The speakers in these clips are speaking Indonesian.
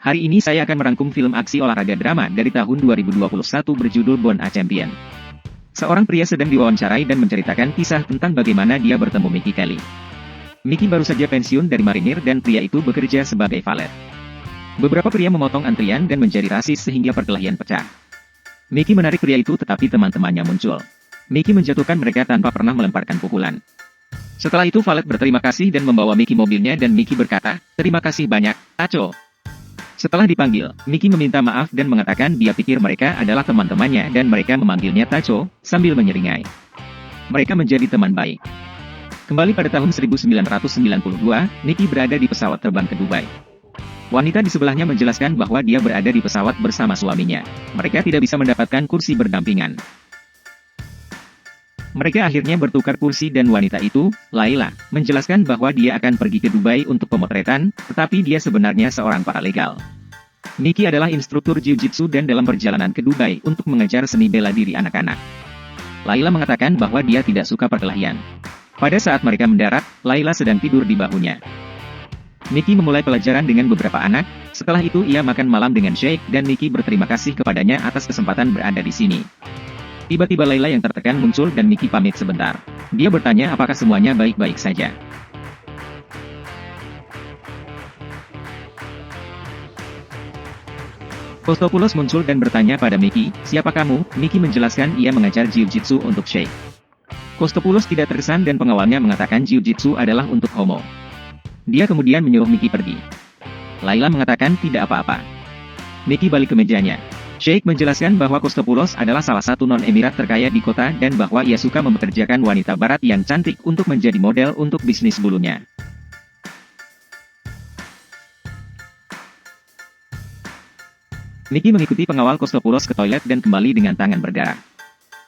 Hari ini saya akan merangkum film aksi olahraga drama dari tahun 2021 berjudul Born a Champion. Seorang pria sedang diwawancarai dan menceritakan kisah tentang bagaimana dia bertemu Mickey Kelly. Mickey baru saja pensiun dari marinir dan pria itu bekerja sebagai valet. Beberapa pria memotong antrian dan menjadi rasis sehingga perkelahian pecah. Mickey menarik pria itu tetapi teman-temannya muncul. Mickey menjatuhkan mereka tanpa pernah melemparkan pukulan. Setelah itu valet berterima kasih dan membawa Mickey mobilnya dan Mickey berkata, "Terima kasih banyak, Tacho." Setelah dipanggil, Mickey meminta maaf dan mengatakan dia pikir mereka adalah teman-temannya dan mereka memanggilnya Tacho, sambil menyeringai. Mereka menjadi teman baik. Kembali pada tahun 1992, Mickey berada di pesawat terbang ke Dubai. Wanita di sebelahnya menjelaskan bahwa dia berada di pesawat bersama suaminya. Mereka tidak bisa mendapatkan kursi berdampingan. Mereka akhirnya bertukar kursi dan wanita itu, Laila, menjelaskan bahwa dia akan pergi ke Dubai untuk pemotretan, tetapi dia sebenarnya seorang paralegal. Mickey adalah instruktur jiu-jitsu dan dalam perjalanan ke Dubai untuk mengajar seni bela diri anak-anak. Laila mengatakan bahwa dia tidak suka perkelahian. Pada saat mereka mendarat, Laila sedang tidur di bahunya. Mickey memulai pelajaran dengan beberapa anak, setelah itu ia makan malam dengan Sheikh dan Mickey berterima kasih kepadanya atas kesempatan berada di sini. Tiba-tiba Laila yang tertekan muncul dan Mickey pamit sebentar. Dia bertanya apakah semuanya baik-baik saja. Kostopoulos muncul dan bertanya pada Mickey, "Siapa kamu?" Mickey menjelaskan ia mengajar jiu-jitsu untuk Sheikh. Kostopoulos tidak terkesan dan pengawalnya mengatakan jiu-jitsu adalah untuk homo. Dia kemudian menyuruh Mickey pergi. Laila mengatakan tidak apa-apa. Mickey balik ke mejanya. Sheikh menjelaskan bahwa Kostopoulos adalah salah satu non-emirat terkaya di kota dan bahwa ia suka mempekerjakan wanita barat yang cantik untuk menjadi model untuk bisnis bulunya. Mickey mengikuti pengawal Kostopoulos ke toilet dan kembali dengan tangan berdarah.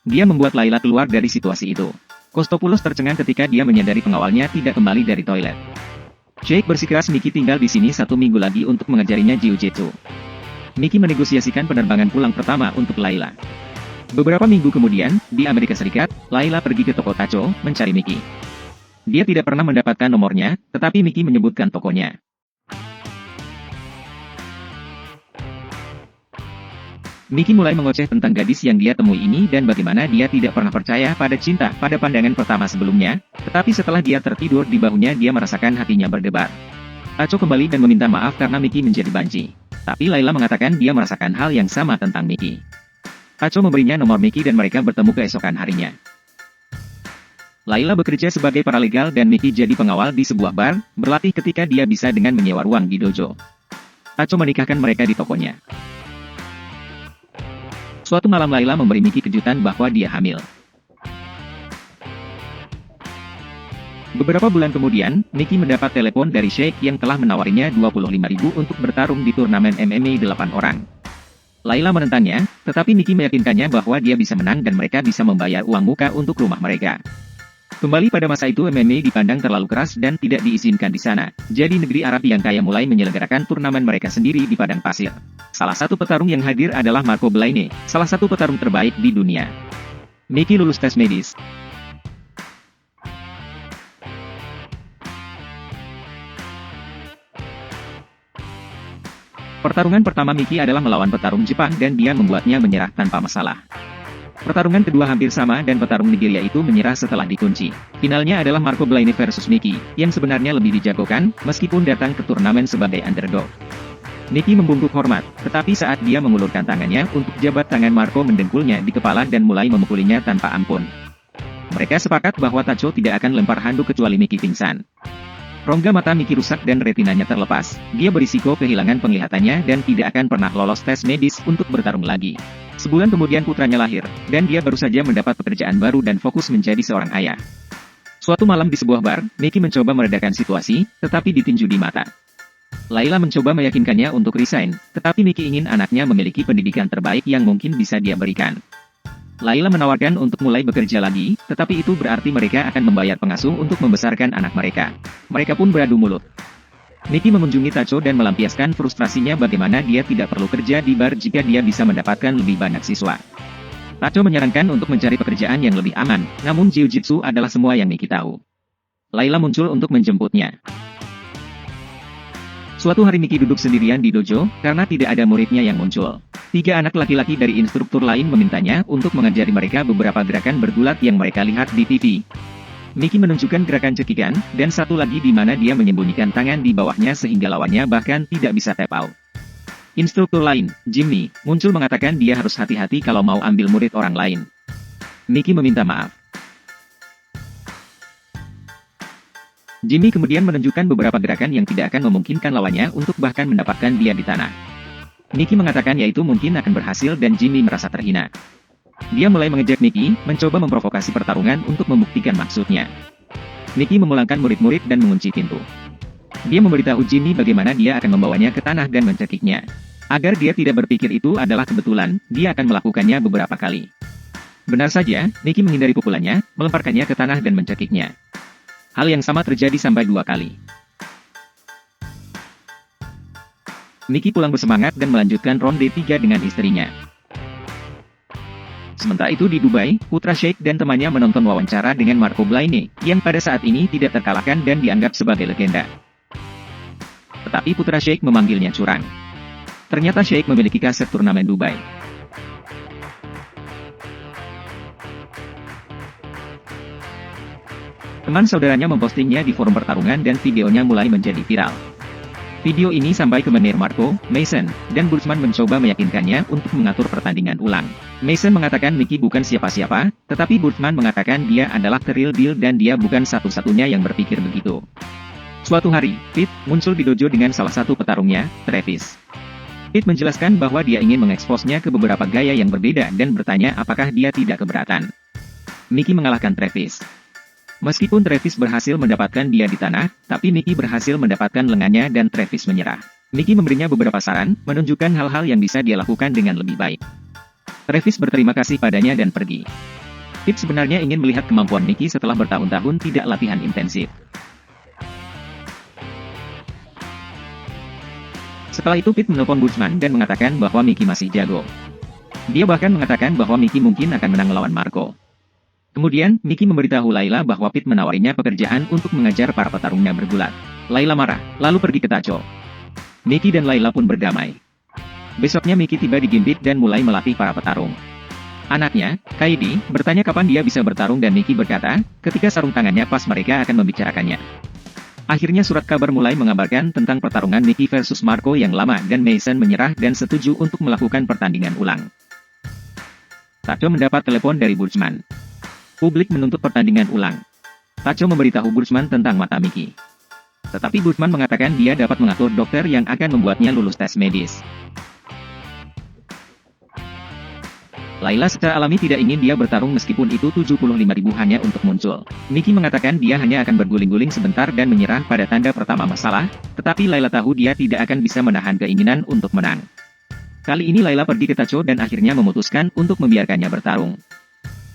Dia membuat Laila keluar dari situasi itu. Kostopoulos tercengang ketika dia menyadari pengawalnya tidak kembali dari toilet. Sheikh bersikeras Mickey tinggal di sini 1 minggu lagi untuk mengajarinya jiu-jitsu. Mickey menegosiasikan penerbangan pulang pertama untuk Laila. Beberapa minggu kemudian, di Amerika Serikat, Laila pergi ke toko Tacho, mencari Mickey. Dia tidak pernah mendapatkan nomornya, tetapi Mickey menyebutkan tokonya. Mickey mulai mengoceh tentang gadis yang dia temui ini dan bagaimana dia tidak pernah percaya pada cinta pada pandangan pertama sebelumnya, tetapi setelah dia tertidur di bahunya dia merasakan hatinya berdebar. Tacho kembali dan meminta maaf karena Mickey menjadi banci. Tapi Laila mengatakan dia merasakan hal yang sama tentang Mickey. Tacho memberinya nomor Mickey dan mereka bertemu keesokan harinya. Laila bekerja sebagai paralegal dan Mickey jadi pengawal di sebuah bar, berlatih ketika dia bisa dengan menyewa ruang di dojo. Tacho menikahkan mereka di tokonya. Suatu malam Laila memberi Mickey kejutan bahwa dia hamil. Beberapa bulan kemudian, Mickey mendapat telepon dari Sheikh yang telah menawarinya 25.000 untuk bertarung di turnamen MMA 8 orang. Laila menentangnya, tetapi Mickey meyakinkannya bahwa dia bisa menang dan mereka bisa membayar uang muka untuk rumah mereka. Kembali pada masa itu MMA dipandang terlalu keras dan tidak diizinkan di sana, jadi negeri Arab yang kaya mulai menyelenggarakan turnamen mereka sendiri di padang pasir. Salah satu petarung yang hadir adalah Marco Belaine, salah satu petarung terbaik di dunia. Mickey lulus tes medis. Pertarungan pertama Mickey adalah melawan petarung Jepang dan dia membuatnya menyerah tanpa masalah. Pertarungan kedua hampir sama dan petarung Nigeria itu menyerah setelah dikunci. Finalnya adalah Marco Belaine versus Mickey, yang sebenarnya lebih dijagokan, meskipun datang ke turnamen sebagai underdog. Mickey membungkuk hormat, tetapi saat dia mengulurkan tangannya untuk jabat tangan Marco mendengkulnya di kepala dan mulai memukulinya tanpa ampun. Mereka sepakat bahwa Tacho tidak akan lempar handuk kecuali Mickey pingsan. Rongga mata Mickey rusak dan retinanya terlepas. Dia berisiko kehilangan penglihatannya dan tidak akan pernah lolos tes medis untuk bertarung lagi. Sebulan kemudian putranya lahir, dan dia baru saja mendapat pekerjaan baru dan fokus menjadi seorang ayah. Suatu malam di sebuah bar, Mickey mencoba meredakan situasi, tetapi ditinju di mata. Laila mencoba meyakinkannya untuk resign, tetapi Mickey ingin anaknya memiliki pendidikan terbaik yang mungkin bisa dia berikan. Laila menawarkan untuk mulai bekerja lagi, tetapi itu berarti mereka akan membayar pengasuh untuk membesarkan anak mereka. Mereka pun beradu mulut. Mickey mengunjungi Tacho dan melampiaskan frustrasinya bagaimana dia tidak perlu kerja di bar jika dia bisa mendapatkan lebih banyak siswa. Tacho menyarankan untuk mencari pekerjaan yang lebih aman, namun jiu-jitsu adalah semua yang Mickey tahu. Laila muncul untuk menjemputnya. Suatu hari Miki duduk sendirian di dojo, karena tidak ada muridnya yang muncul. 3 anak laki-laki dari instruktur lain memintanya untuk mengajari mereka beberapa gerakan bergulat yang mereka lihat di TV. Miki menunjukkan gerakan cekikan, dan satu lagi di mana dia menyembunyikan tangan di bawahnya sehingga lawannya bahkan tidak bisa tap out. Instruktur lain, Jimmy, muncul mengatakan dia harus hati-hati kalau mau ambil murid orang lain. Miki meminta maaf. Jimmy kemudian menunjukkan beberapa gerakan yang tidak akan memungkinkan lawannya untuk bahkan mendapatkan dia di tanah. Miki mengatakan yaitu mungkin akan berhasil dan Jimmy merasa terhina. Dia mulai mengejek Miki, mencoba memprovokasi pertarungan untuk membuktikan maksudnya. Miki memulangkan murid-murid dan mengunci pintu. Dia memberitahu Jimmy bagaimana dia akan membawanya ke tanah dan mencekiknya. Agar dia tidak berpikir itu adalah kebetulan, dia akan melakukannya beberapa kali. Benar saja, Miki menghindari pukulannya, melemparkannya ke tanah dan mencekiknya. Hal yang sama terjadi sampai 2 kali. Miki pulang bersemangat dan melanjutkan ronde 3 dengan istrinya. Sementara itu di Dubai, Putra Sheikh dan temannya menonton wawancara dengan Marco Blaine, yang pada saat ini tidak terkalahkan dan dianggap sebagai legenda. Tetapi Putra Sheikh memanggilnya curang. Ternyata Sheikh memiliki kaset turnamen Dubai. Teman saudaranya mempostingnya di forum pertarungan dan videonya mulai menjadi viral. Video ini sampai ke menir Marco, Mason, dan Bursman mencoba meyakinkannya untuk mengatur pertandingan ulang. Mason mengatakan Miki bukan siapa-siapa, tetapi Bursman mengatakan dia adalah the real deal dan dia bukan satu-satunya yang berpikir begitu. Suatu hari, Pete muncul di dojo dengan salah satu petarungnya, Travis. Pete menjelaskan bahwa dia ingin mengeksposnya ke beberapa gaya yang berbeda dan bertanya apakah dia tidak keberatan. Miki mengalahkan Travis. Meskipun Travis berhasil mendapatkan dia di tanah, tapi Miki berhasil mendapatkan lengannya dan Travis menyerah. Miki memberinya beberapa saran, menunjukkan hal-hal yang bisa dia lakukan dengan lebih baik. Travis berterima kasih padanya dan pergi. Pete sebenarnya ingin melihat kemampuan Miki setelah bertahun-tahun tidak latihan intensif. Setelah itu Pete menelpon Bursman dan mengatakan bahwa Miki masih jago. Dia bahkan mengatakan bahwa Miki mungkin akan menang melawan Marco. Kemudian, Miki memberitahu Layla bahwa Pete menawarinya pekerjaan untuk mengajar para petarungnya bergulat. Layla marah, lalu pergi ke Tacho. Miki dan Layla pun berdamai. Besoknya Miki tiba di Gimpit dan mulai melatih para petarung. Anaknya, Kaidi, bertanya kapan dia bisa bertarung dan Miki berkata, ketika sarung tangannya pas mereka akan membicarakannya. Akhirnya surat kabar mulai mengabarkan tentang pertarungan Miki versus Marco yang lama dan Mason menyerah dan setuju untuk melakukan pertandingan ulang. Tacho mendapat telepon dari Bursman. Publik menuntut pertandingan ulang. Tacho memberitahu Bursman tentang mata Miki. Tetapi Bursman mengatakan dia dapat mengatur dokter yang akan membuatnya lulus tes medis. Layla secara alami tidak ingin dia bertarung meskipun itu 75.000 hanya untuk muncul. Miki mengatakan dia hanya akan berguling-guling sebentar dan menyerah pada tanda pertama masalah, tetapi Layla tahu dia tidak akan bisa menahan keinginan untuk menang. Kali ini Layla pergi ke Tacho dan akhirnya memutuskan untuk membiarkannya bertarung.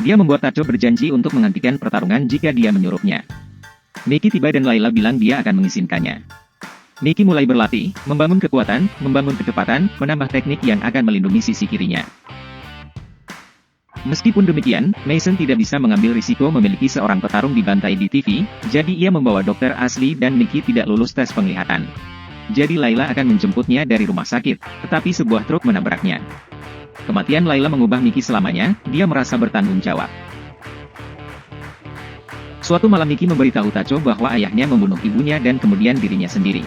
Dia membuat Tacho berjanji untuk menghentikan pertarungan jika dia menyuruhnya. Miki tiba dan Layla bilang dia akan mengizinkannya. Miki mulai berlatih, membangun kekuatan, membangun kecepatan, menambah teknik yang akan melindungi sisi kirinya. Meskipun demikian, Mason tidak bisa mengambil risiko memiliki seorang petarung dibantai di TV, jadi ia membawa dokter asli dan Miki tidak lulus tes penglihatan. Jadi Layla akan menjemputnya dari rumah sakit, tetapi sebuah truk menabraknya. Kematian Layla mengubah Miki selamanya, dia merasa bertanggung jawab. Suatu malam Miki memberitahu Tacho bahwa ayahnya membunuh ibunya dan kemudian dirinya sendiri.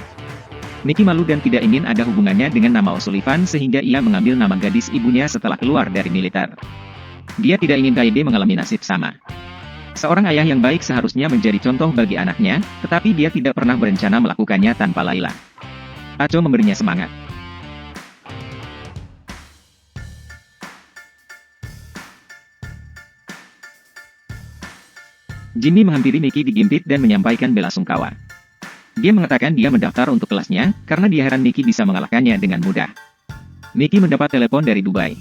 Miki malu dan tidak ingin ada hubungannya dengan nama O'Sullivan sehingga ia mengambil nama gadis ibunya setelah keluar dari militer. Dia tidak ingin Kaede mengalami nasib sama. Seorang ayah yang baik seharusnya menjadi contoh bagi anaknya, tetapi dia tidak pernah berencana melakukannya tanpa Layla. Tacho memberinya semangat. Jimmy menghampiri Miki di Gimpit dan menyampaikan bela sungkawa. Dia mengatakan dia mendaftar untuk kelasnya, karena dia heran Miki bisa mengalahkannya dengan mudah. Miki mendapat telepon dari Dubai.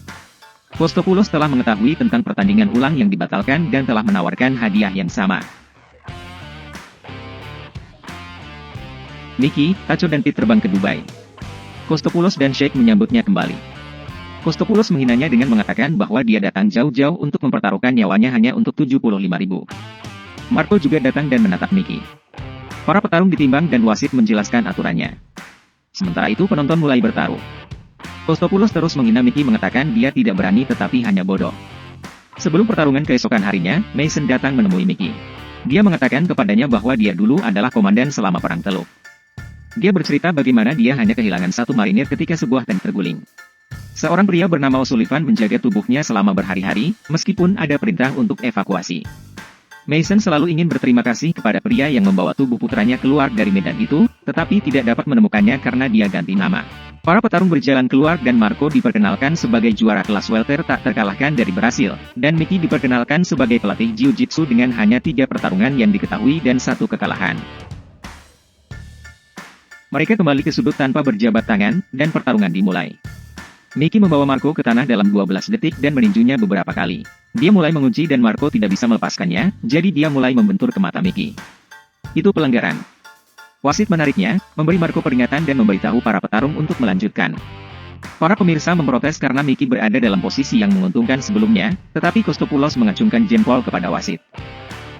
Kostopoulos telah mengetahui tentang pertandingan ulang yang dibatalkan dan telah menawarkan hadiah yang sama. Miki, Tacho dan Pete terbang ke Dubai. Kostopoulos dan Sheikh menyambutnya kembali. Kostopoulos menghinanya dengan mengatakan bahwa dia datang jauh-jauh untuk mempertaruhkan nyawanya hanya untuk 75.000. Marco juga datang dan menatap Miki. Para petarung ditimbang dan wasit menjelaskan aturannya. Sementara itu penonton mulai bertaruh. Kostopoulos terus menghina Mickey mengatakan dia tidak berani tetapi hanya bodoh. Sebelum pertarungan keesokan harinya, Mason datang menemui Mickey. Dia mengatakan kepadanya bahwa dia dulu adalah komandan selama Perang Teluk. Dia bercerita bagaimana dia hanya kehilangan satu marinir ketika sebuah tank terguling. Seorang pria bernama O'Sullivan menjaga tubuhnya selama berhari-hari, meskipun ada perintah untuk evakuasi. Mason selalu ingin berterima kasih kepada pria yang membawa tubuh putranya keluar dari medan itu, tetapi tidak dapat menemukannya karena dia ganti nama. Para petarung berjalan keluar dan Marco diperkenalkan sebagai juara kelas welter tak terkalahkan dari Brasil, dan Mickey diperkenalkan sebagai pelatih jiu-jitsu dengan hanya 3 pertarungan yang diketahui dan 1 kekalahan. Mereka kembali ke sudut tanpa berjabat tangan, dan pertarungan dimulai. Mickey membawa Marco ke tanah dalam 12 detik dan meninjunya beberapa kali. Dia mulai mengunci dan Marco tidak bisa melepaskannya, jadi dia mulai membentur ke mata Mickey. Itu pelanggaran. Wasit menariknya, memberi Marco peringatan dan memberitahu para petarung untuk melanjutkan. Para pemirsa memprotes karena Mickey berada dalam posisi yang menguntungkan sebelumnya, tetapi Kostopoulos mengacungkan jempol kepada wasit.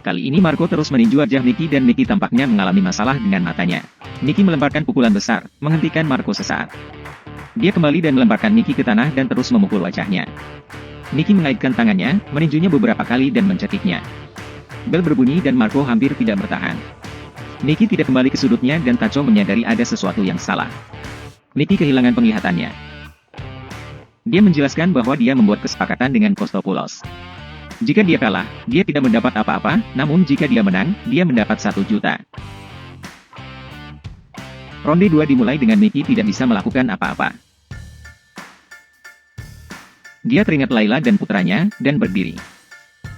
Kali ini Marco terus meninju wajah Mickey dan Mickey tampaknya mengalami masalah dengan matanya. Mickey melemparkan pukulan besar, menghentikan Marco sesaat. Dia kembali dan melemparkan Mickey ke tanah dan terus memukul wajahnya. Mickey mengaitkan tangannya, meninjunya beberapa kali dan mencekiknya. Bel berbunyi dan Marco hampir tidak bertahan. Mickey tidak kembali ke sudutnya dan Tacho menyadari ada sesuatu yang salah. Mickey kehilangan penglihatannya. Dia menjelaskan bahwa dia membuat kesepakatan dengan Kostopoulos. Jika dia kalah, dia tidak mendapat apa-apa, namun jika dia menang, dia mendapat 1 juta. Ronde 2 dimulai dengan Mickey tidak bisa melakukan apa-apa. Dia teringat Layla dan putranya, dan berdiri.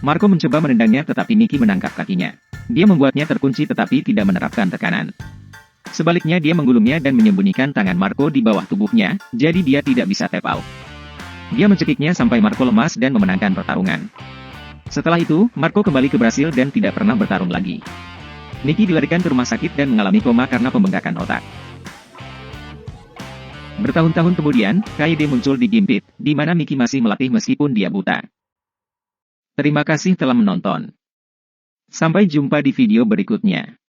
Marco mencoba menendangnya tetapi Mickey menangkap kakinya. Dia membuatnya terkunci tetapi tidak menerapkan tekanan. Sebaliknya dia menggulungnya dan menyembunyikan tangan Marco di bawah tubuhnya, jadi dia tidak bisa tap out. Dia mencekiknya sampai Marco lemas dan memenangkan pertarungan. Setelah itu, Marco kembali ke Brasil dan tidak pernah bertarung lagi. Mickey dilarikan ke rumah sakit dan mengalami koma karena pembengkakan otak. Bertahun-tahun kemudian, Kaede muncul di Gambit, di mana Mickey masih melatih meskipun dia buta. Terima kasih telah menonton. Sampai jumpa di video berikutnya.